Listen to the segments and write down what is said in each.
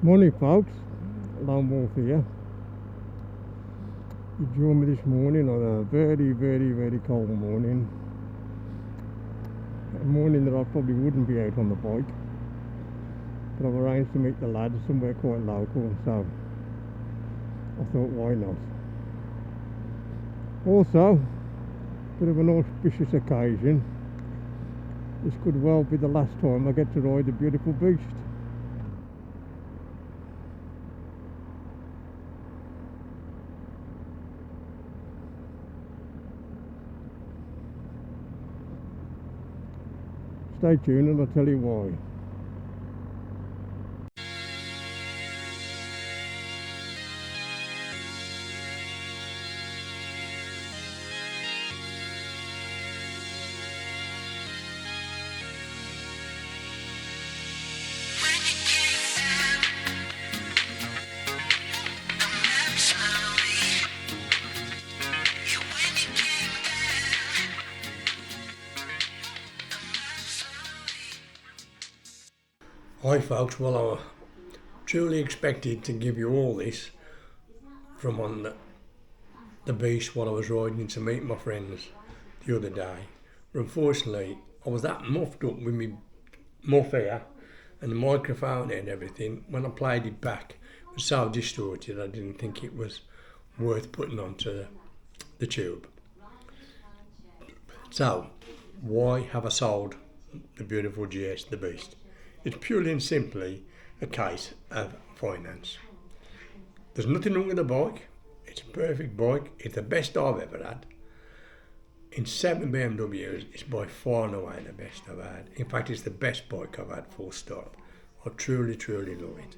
Morning folks, Lone Wolf here. You joined me this morning on a very cold morning. A morning that I probably wouldn't be out on the bike. But I've arranged to meet the lads somewhere quite local, so I thought why not. Also, bit of an auspicious occasion. This could well be the last time I get to ride the beautiful beast. Stay tuned and I'll tell you why. Hi folks, well I truly expected to give you all this from on the beach while I was riding to meet my friends the other day. But unfortunately I was that muffed up with my muff here and the microphone and everything. When I played it back it was so distorted I didn't think it was worth putting onto the tube. So why have I sold the beautiful GS, the beast? It's purely and simply a case of finance. There's nothing wrong with the bike. It's a perfect bike. It's the best I've ever had. In 7 BMWs, it's by far and away the best I've had. In fact, it's the best bike I've had, full stop. I truly love it.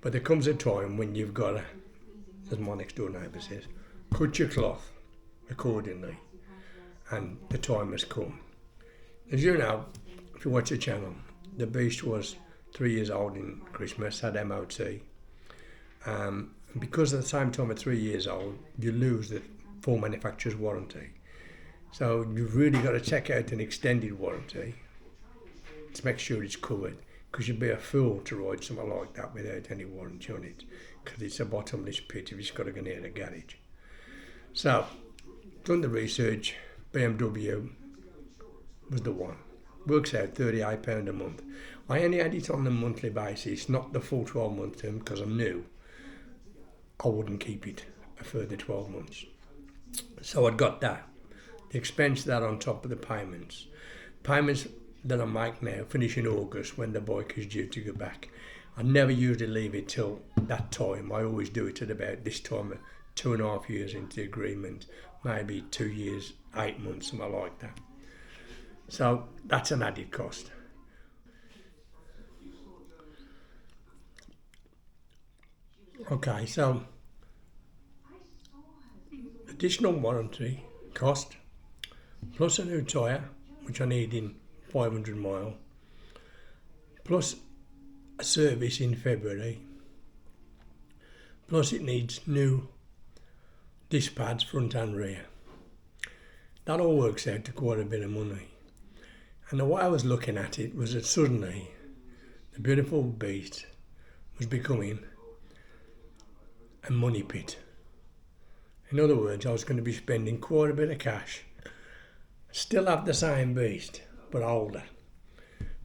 But there comes a time when you've got to, as my next door neighbour says, cut your cloth accordingly. And the time has come. As you know, if you watch the channel, the beast was 3 years old in Christmas, had MOT. Because at the same time at 3 years old, you lose the full manufacturer's warranty. So you've really got to check out an extended warranty to make sure it's covered, because you'd be a fool to ride something like that without any warranty on it, because it's a bottomless pit if it's got to go near the garage. So, done the research, BMW was the one. Works out £38 a month. I only had it on a monthly basis, not the full 12-month term, because I knew I wouldn't keep it a further 12 months. So I'd got that. The expense that on top of the payments. Payments that I make now finish in August when the bike is due to go back. I never usually leave it till that time. I always do it at about this time, 2.5 years into the agreement, maybe 2 years, 8 months, something like that. So that's an added cost. Okay, so additional warranty cost, plus a new tyre, which I need in 500 mile, plus a service in February, plus it needs new disc pads front and rear. That all works out to quite a bit of money. And the way I was looking at it was that suddenly the beautiful beast was becoming a money pit. In other words, I was going to be spending quite a bit of cash, still have the same beast, but older.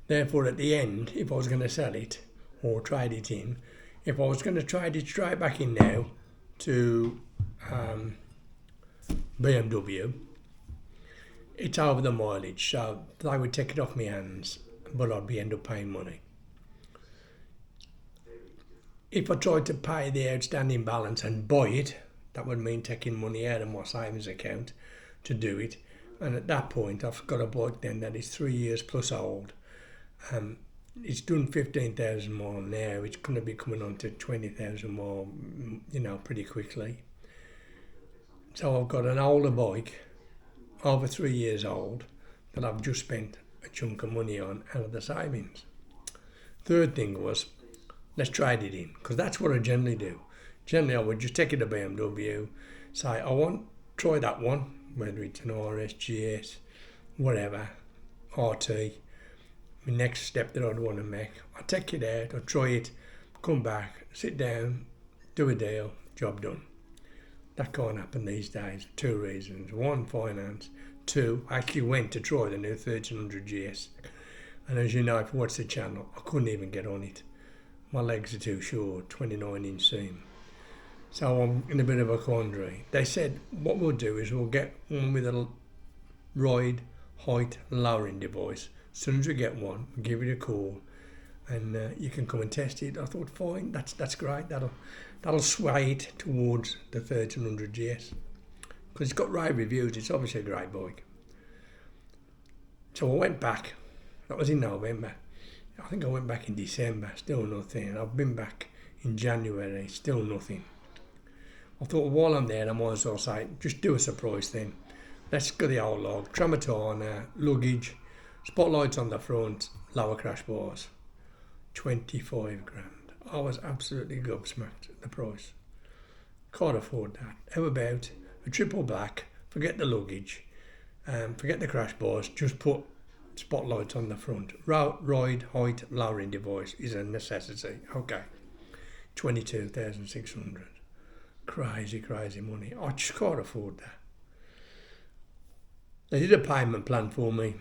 Therefore, at the end, if I was going to sell it or trade it in, if I was going to trade it straight back in now to BMW, it's over the mileage, so they would take it off my hands, but I'd end up paying money. If I tried to pay the outstanding balance and buy it, that would mean taking money out of my savings account to do it. And at that point, I've got a bike then that is 3 years plus old. It's done 15,000 miles now. It's going to be coming on to 20,000 miles, pretty quickly. So I've got an older bike, over 3 years old, that I've just spent a chunk of money on out of the savings. Third thing was, let's trade it in, because that's what I generally do. Generally, I would just take it to BMW, say, I want to try that one, whether it's an RS, GS, whatever, RT. The next step that I'd want to make, I'd take it out, I'd try it, come back, sit down, do a deal, job done. That can't happen these days for two reasons. One, finance. Two, I actually went to try the new 1300 GS. And as you know, if you watch the channel, I couldn't even get on it. My legs are too short, 29-inch seam. So I'm in a bit of a quandary. They said what we'll do is we'll get one with a ride, height, lowering device. As soon as we get one, we'll give it a call, and you can come and test it. I thought, fine, that's great. That'll sway it towards the 1300 GS because it's got rave reviews. It's obviously a great bike. So I went back. That was in November. I think I went back in December. Still nothing. I've been back in January. Still nothing. I thought, while I'm there, I might as well say, just do us a price then. Let's go the old log. Tramontana, luggage, spotlights on the front, lower crash bars. 25 grand. I was absolutely gobsmacked at the price. Can't afford that. How about a triple black, forget the luggage, forget the crash bars, just put spotlights on the front. Ride, height, lowering device is a necessity. Okay. 22,600. Crazy money. I just can't afford that. They did a payment plan for me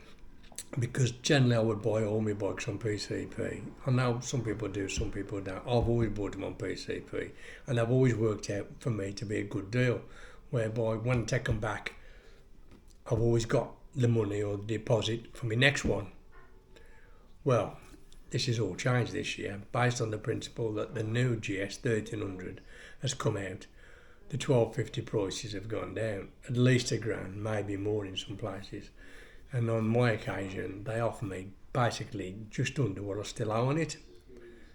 because generally I would buy all my bikes on PCP. I know some people do, some people don't. I've always bought them on PCP, and they've always worked out for me to be a good deal, whereby when I take them back, I've always got the money or the deposit for my next one. Well, this has all changed this year based on the principle that the new GS 1300 has come out. The 1250 prices have gone down at least £1,000, maybe more in some places. And on my occasion, they offer me basically just under what I still owe on it.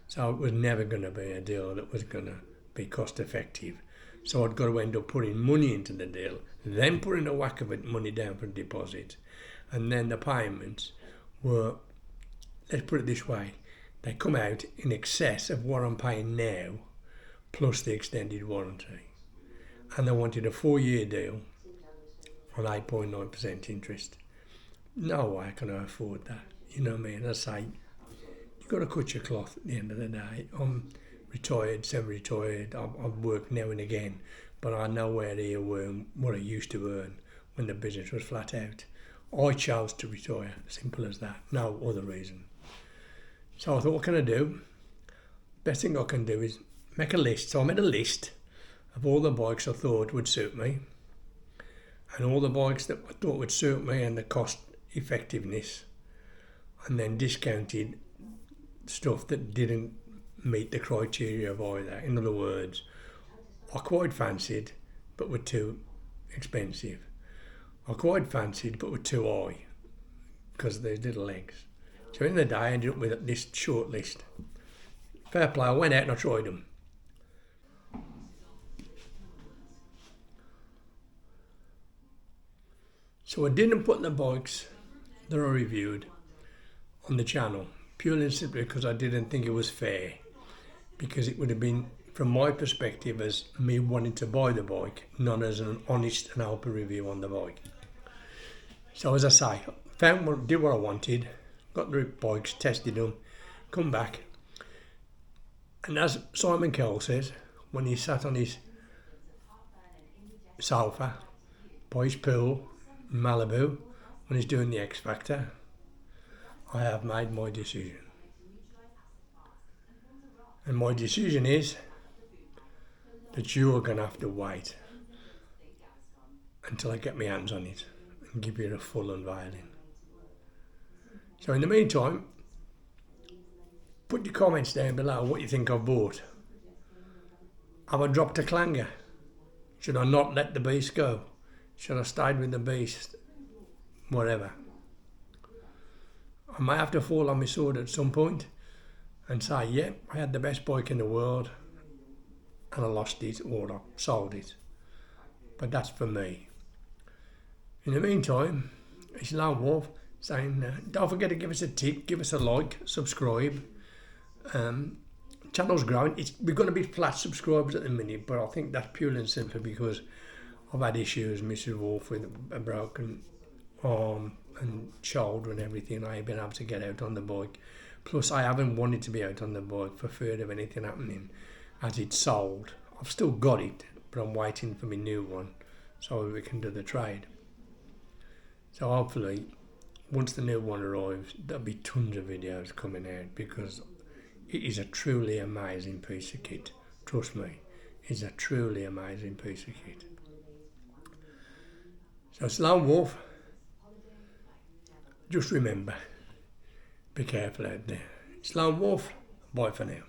So it was never going to be a deal that was going to be cost effective. So I'd got to end up putting money into the deal, then putting a whack of it money down for deposit. And then the payments were, let's put it this way, they come out in excess of what I'm paying now, plus the extended warranty. And they wanted a 4-year deal on 8.9% interest. No way can I afford that. You know what I mean? I say, you've got to cut your cloth at the end of the day. I'm retired, semi-retired. I work now and again, but I nowhere near what I used to earn when the business was flat out. I chose to retire, simple as that. No other reason. So I thought, what can I do? Best thing I can do is make a list. So I made a list of all the bikes I thought would suit me, and all the bikes that I thought would suit me and the cost effectiveness, and then discounted stuff that didn't meet the criteria of either. In other words, I quite fancied but were too expensive. I quite fancied but were too high because of those little legs. So in the day I ended up with this short list. Fair play, I went out and I tried them. So I didn't put the bikes that I reviewed on the channel, purely and simply because I didn't think it was fair. Because it would have been, from my perspective, as me wanting to buy the bike, not as an honest and open review on the bike. So as I say, did what I wanted, got the bikes, tested them, come back. And as Simon Cowell says, when he sat on his sofa by his pool in Malibu, when he's doing the X Factor, I have made my decision. And my decision is that you are going to have to wait until I get my hands on it and give you a full unveiling. So in the meantime, put your comments down below what you think I've bought. Have I dropped a clanger? Should I not let the beast go? Should I stayed with the beast? Whatever. I may have to fall on my sword at some point and say, yeah, I had the best bike in the world and I lost it or I sold it. But that's for me. In the meantime, it's Lone Wolf saying, don't forget to give us a tip, give us a like, subscribe. Channel's growing. We're going to be flat subscribers at the minute, but I think that's purely and simply because I've had issues, Mrs. Wolf, with a broken arm and shoulder and everything. I ain't been able to get out on the bike. Plus, I haven't wanted to be out on the bike for fear of anything happening, as it's sold. I've still got it, but I'm waiting for my new one so we can do the trade. So hopefully, once the new one arrives, there'll be tons of videos coming out, because it is a truly amazing piece of kit. Trust me, it's a truly amazing piece of kit. So it's Lone Wolf. Just remember, be careful out there. It's Lone Wolf. Bye for now.